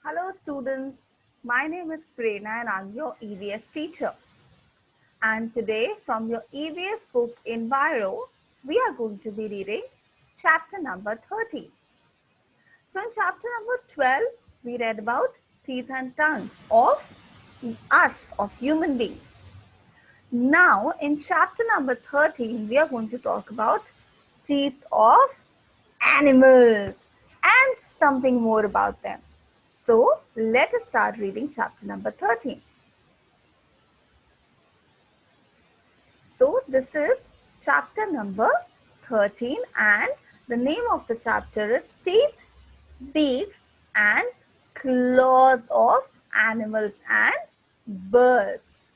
Hello students, my name is Prerna and I'm your EVS teacher. And today from your EVS book Enviro, we are going to be reading chapter number 13. So in chapter number 12, we read about teeth and tongue of us, of human beings. Now in chapter number 13, we are going to talk about teeth of animals and something more about them. So let us start reading chapter number 13. So this is chapter number 13 and the name of the chapter is Teeth, Beaks and Claws of Animals and Birds.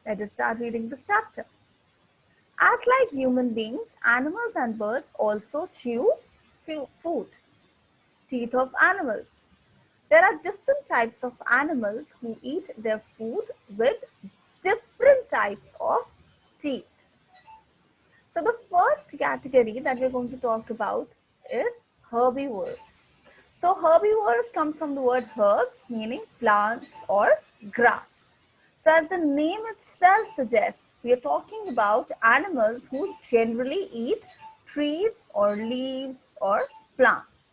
Let us start reading this chapter. As like human beings, animals and birds also chew food. Teeth of animals. There are different types of animals who eat their food with different types of teeth. So the first category that we're going to talk about is herbivores. So herbivores come from the word herbs, meaning plants or grass. So as the name itself suggests, we are talking about animals who generally eat trees or leaves or plants.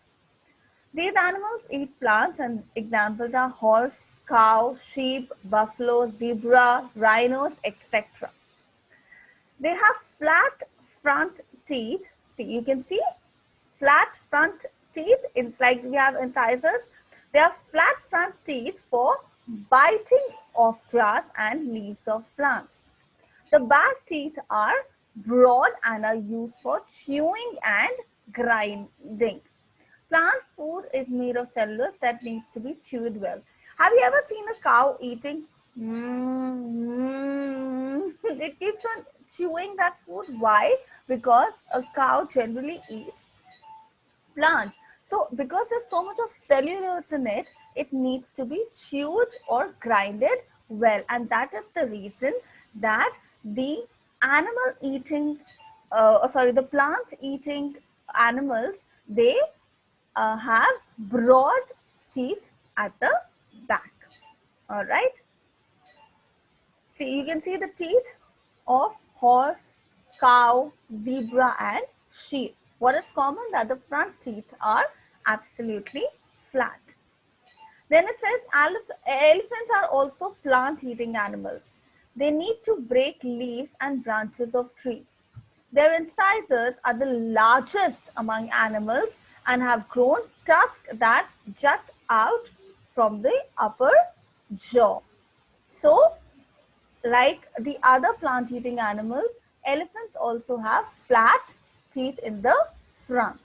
These animals eat plants and examples are horse, cow, sheep, buffalo, zebra, rhinos, etc. They have flat front teeth. See, you can see flat front teeth. It's like we have incisors. They have flat front teeth for biting of grass and leaves of plants. The back teeth are broad and are used for chewing and grinding. Plant food is made of cellulose that needs to be chewed well. Have you ever seen a cow eating? It keeps on chewing that food. Why? Because a cow generally eats plants. So because there's so much of cellulose in it, it needs to be chewed or grinded well. And that is the reason that the animal eating, the plant eating animals, they have broad teeth at the back. All right. See, you can see the teeth of horse, cow, zebra, and sheep. What is common? That the front teeth are absolutely flat. Then it says elephants are also plant-eating animals. They need to break leaves and branches of trees. Their incisors are the largest among animals and have grown tusks that jut out from the upper jaw. So, like the other plant-eating animals, elephants also have flat teeth in the front.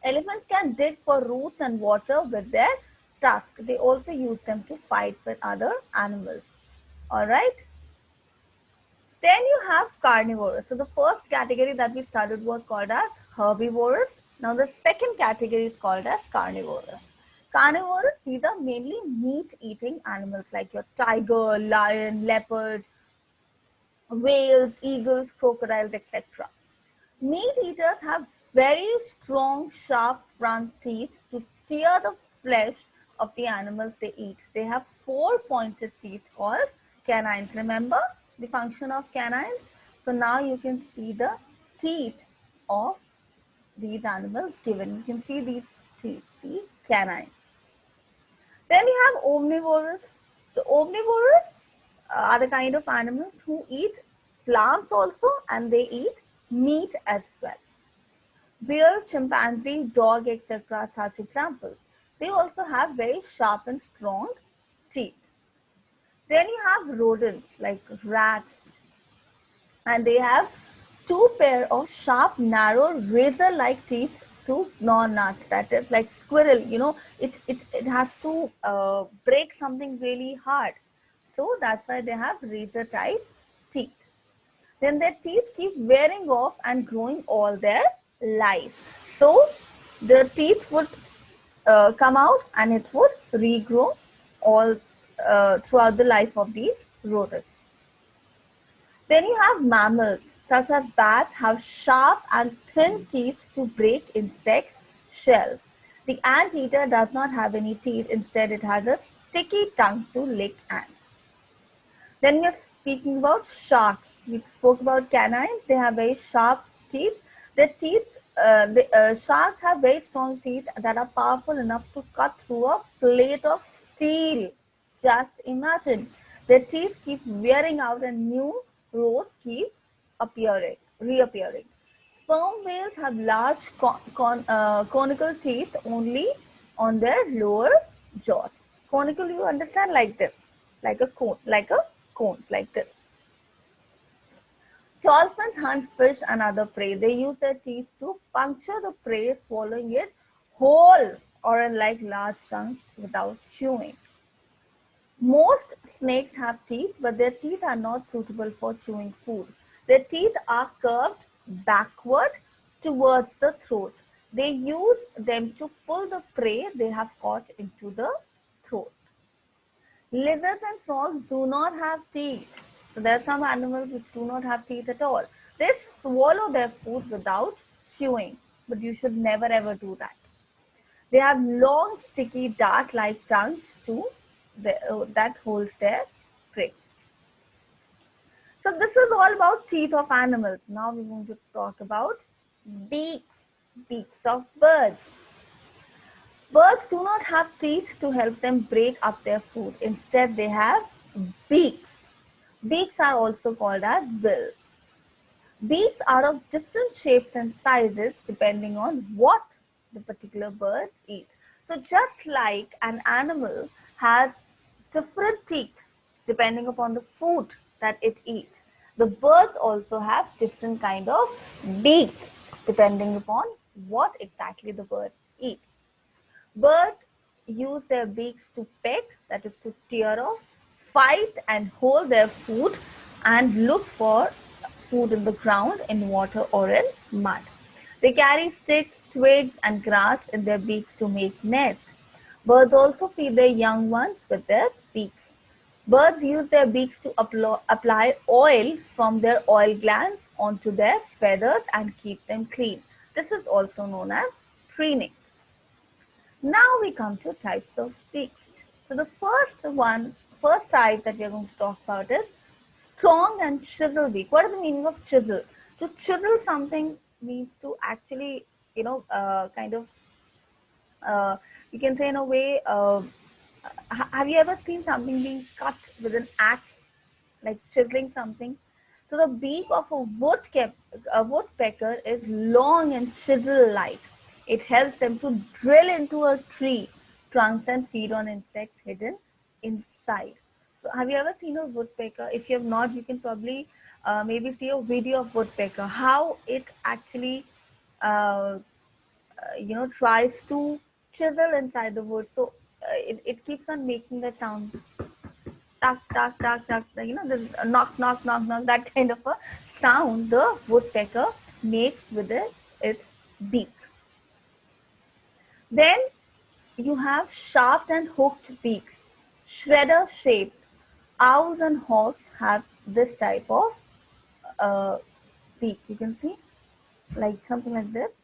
Elephants can dig for roots and water with their tusks. They also use them to fight with other animals. All right. Then you have carnivores. So the first category that we studied was called as herbivores. Now the second category is called as carnivores. Carnivores, these are mainly meat-eating animals like your tiger, lion, leopard, whales, eagles, crocodiles, etc. Meat eaters have very strong, sharp front teeth to tear the flesh of the animals they eat. They have four pointed teeth called canines. Remember the function of canines? So now you can see the teeth of these animals given. You can see these teeth, the canines. Then you have omnivorous. So omnivorous are the kind of animals who eat plants also and they eat meat as well. Bear, chimpanzee, dog, etc. are such examples. They also have very sharp and strong teeth. Then you have rodents like rats, and they have two pair of sharp, narrow, razor-like teeth to gnaw nuts. That is like squirrel, it has to break something really hard. So that's why they have razor-type teeth. Then their teeth keep wearing off and growing all their life. So the teeth would come out and it would regrow all throughout the life of these rodents. Then you have mammals such as bats have sharp and thin teeth to break insect shells. The anteater does not have any teeth. Instead, it has a sticky tongue to lick ants. Then we are speaking about sharks. We spoke about canines. They have very sharp teeth. Their teeth, sharks have very strong teeth that are powerful enough to cut through a plate of steel. Just imagine. Their teeth keep wearing out and new rows keep reappearing. Sperm whales have large conical teeth only on their lower jaws. Conical, you understand, like this, like a cone, like this. Dolphins hunt fish and other prey. They use their teeth to puncture the prey, swallowing it whole or in like large chunks without chewing. Most snakes have teeth, but their teeth are not suitable for chewing food. Their teeth are curved backward towards the throat. They use them to pull the prey they have caught into the throat. Lizards and frogs do not have teeth. So there are some animals which do not have teeth at all. They swallow their food without chewing, but you should never ever do that. They have long, sticky, dart-like tongues too that holds their prey. So this is all about teeth of animals. Now we're going to talk about beaks, beaks of birds. Birds do not have teeth to help them break up their food. Instead, they have beaks. Beaks are also called as bills. Beaks are of different shapes and sizes depending on what the particular bird eats. So just like an animal has different teeth depending upon the food that it eats, the birds also have different kind of beaks depending upon what exactly the bird eats. Birds use their beaks to peck, that is to tear off, fight and hold their food, and look for food in the ground, in water, or in mud. They carry sticks, twigs, and grass in their beaks to make nests. Birds also feed their young ones with their beaks. Birds use their beaks to apply oil from their oil glands onto their feathers and keep them clean. This is also known as preening. Now we come to types of beaks. So the first type that we are going to talk about is strong and chisel beak. What is the meaning of chisel? To chisel something means to actually, kind of, you can say in a way, have you ever seen something being cut with an axe, like chiseling something? So the beak of a woodpecker is long and chisel-like. It helps them to drill into a tree trunks and feed on insects hidden inside. So have you ever seen a woodpecker? If you have not, you can probably maybe see a video of woodpecker, how it actually uh, tries to chisel inside the wood. So it keeps on making that sound, tuck tuck tuck tuck, this knock knock knock knock, that kind of a sound the woodpecker makes with its beak. Then you have sharp and hooked beaks, shredder shaped. Owls and hawks have this type of uh, beak. You can see like something like this.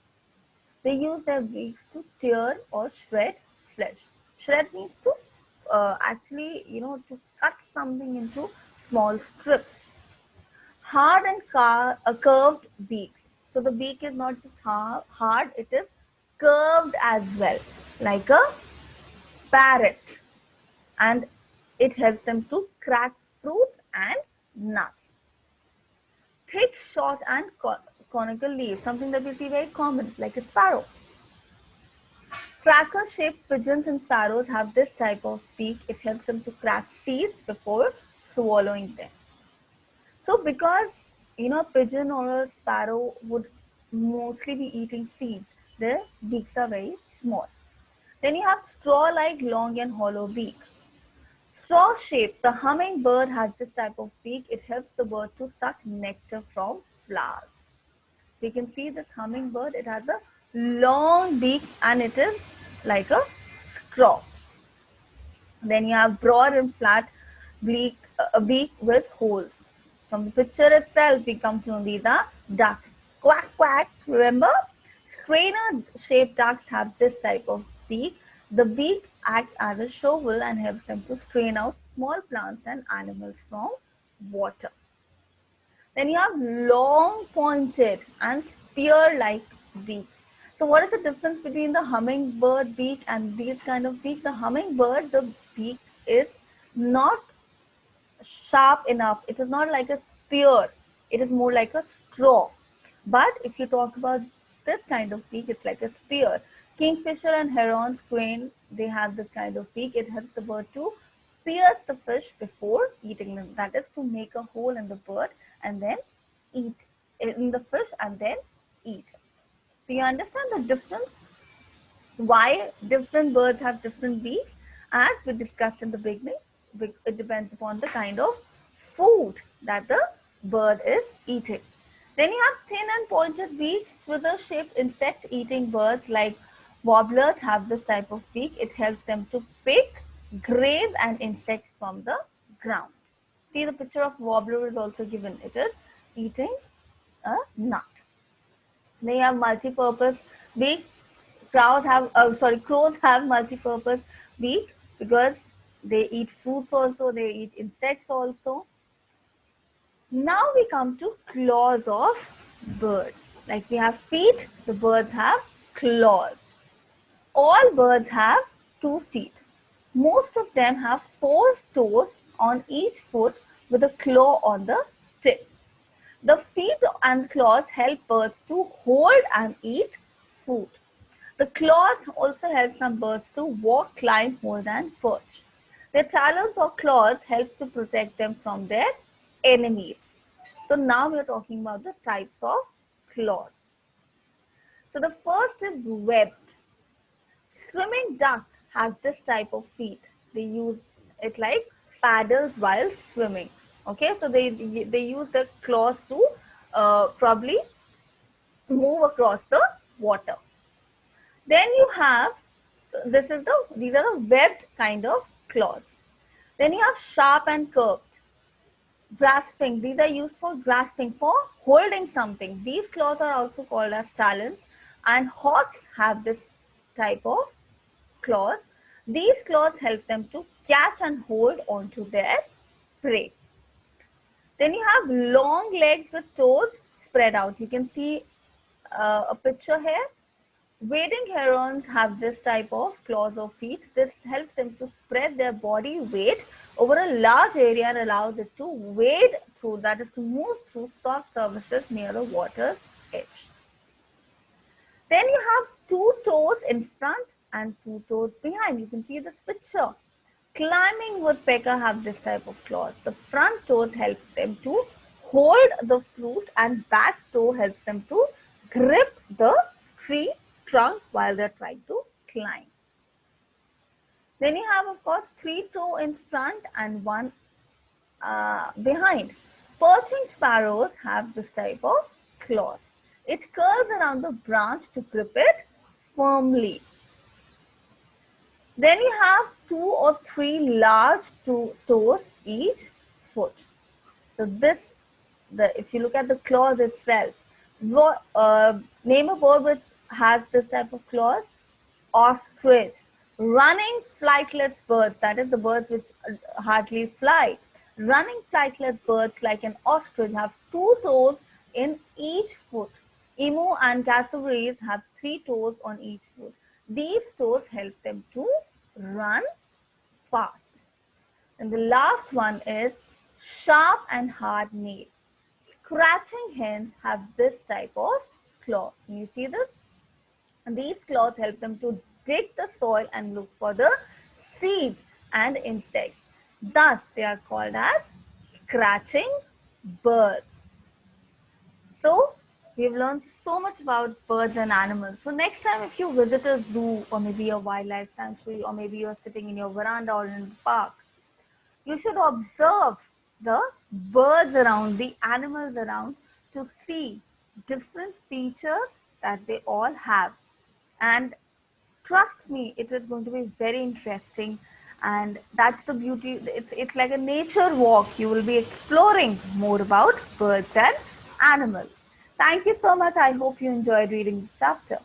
They use their beaks to tear or shred flesh. Shred means to actually, to cut something into small strips. Hard and curved beaks. So the beak is not just hard, it is curved as well, like a parrot. And it helps them to crack fruits and nuts. Thick, short, and conical leaves, something that we see very common, like a sparrow. Cracker-shaped pigeons and sparrows have this type of beak. It helps them to crack seeds before swallowing them. So because, a pigeon or a sparrow would mostly be eating seeds, their beaks are very small. Then you have straw-like long and hollow beak. Straw-shaped, the hummingbird has this type of beak. It helps the bird to suck nectar from flowers. So you can see this hummingbird, it has a long beak and it is like a straw. Then you have broad and flat beak with holes. From the picture itself, we come to know these are ducks. Quack, quack, remember? Strainer shaped ducks have this type of beak. The beak acts as a shovel and helps them to strain out small plants and animals from water. Then you have long pointed and spear-like beaks. So what is the difference between the hummingbird beak and these kind of beak? The hummingbird, the beak is not sharp enough. It is not like a spear. It is more like a straw. But if you talk about this kind of beak, it's like a spear. Kingfisher and herons, crane, they have this kind of beak. It helps the bird to pierce the fish before eating them. That is to make a hole in the bird and then eat in the fish and then eat. So you understand the difference? Why different birds have different beaks? As we discussed in the beginning, it depends upon the kind of food that the bird is eating. Then you have thin and pointed beaks. Twizzle-shaped insect-eating birds like warblers have this type of beak. It helps them to pick grains and insects from the ground. See, the picture of warbler is also given. It is eating a nut. They have multi-purpose beak. Crows have multi-purpose beak because they eat fruits also, they eat insects also. Now we come to claws of birds. Like we have feet, the birds have claws. All birds have 2 feet. Most of them have 4 toes on each foot with a claw on the tip. The feet and claws help birds to hold and eat food. The claws also help some birds to walk, climb, hold, and perch. Their talons or claws help to protect them from their enemies. So now we are talking about the types of claws. So the first is webbed. Swimming duck have this type of feet. They use it like paddles while swimming. Okay, so they use the claws to probably move across the water. Then you have these are the webbed kind of claws. Then you have sharp and curved. Grasping, these are used for grasping, for holding something. These claws are also called as talons, and hawks have this type of claws. These claws help them to catch and hold onto their prey. Then you have long legs with toes spread out. You can see a picture here. Wading herons have this type of claws or feet. This helps them to spread their body weight over a large area and allows it to wade through, that is to move through soft surfaces near the water's edge. Then you have 2 toes in front and 2 toes behind. You can see this picture. Climbing woodpecker have this type of claws. The front toes help them to hold the fruit and back toe helps them to grip the tree trunk while they're trying to climb. Then you have, of course, 3 toe in front and 1 behind. Perching sparrows have this type of claws. It curls around the branch to grip it firmly. Then you have 2 or 3 large toes each foot. So this, if you look at the claws itself, name a bird which has this type of claws. Ostrich. Running flightless birds, that is the birds which hardly fly. Running flightless birds like an ostrich have 2 toes in each foot. Emu and cassowaries have 3 toes on each foot. These toes help them to run fast. And the last one is sharp and hard nail. Scratching hens have this type of claw. Can you see this? And these claws help them to dig the soil and look for the seeds and insects. Thus, they are called as scratching birds. So, we've learned so much about birds and animals. So, next time if you visit a zoo or maybe a wildlife sanctuary or maybe you're sitting in your veranda or in the park, you should observe the birds around, the animals around to see different features that they all have. And trust me, it is going to be very interesting, and that's the beauty. It's like a nature walk. You will be exploring more about birds and animals. Thank you so much. I hope you enjoyed reading this chapter.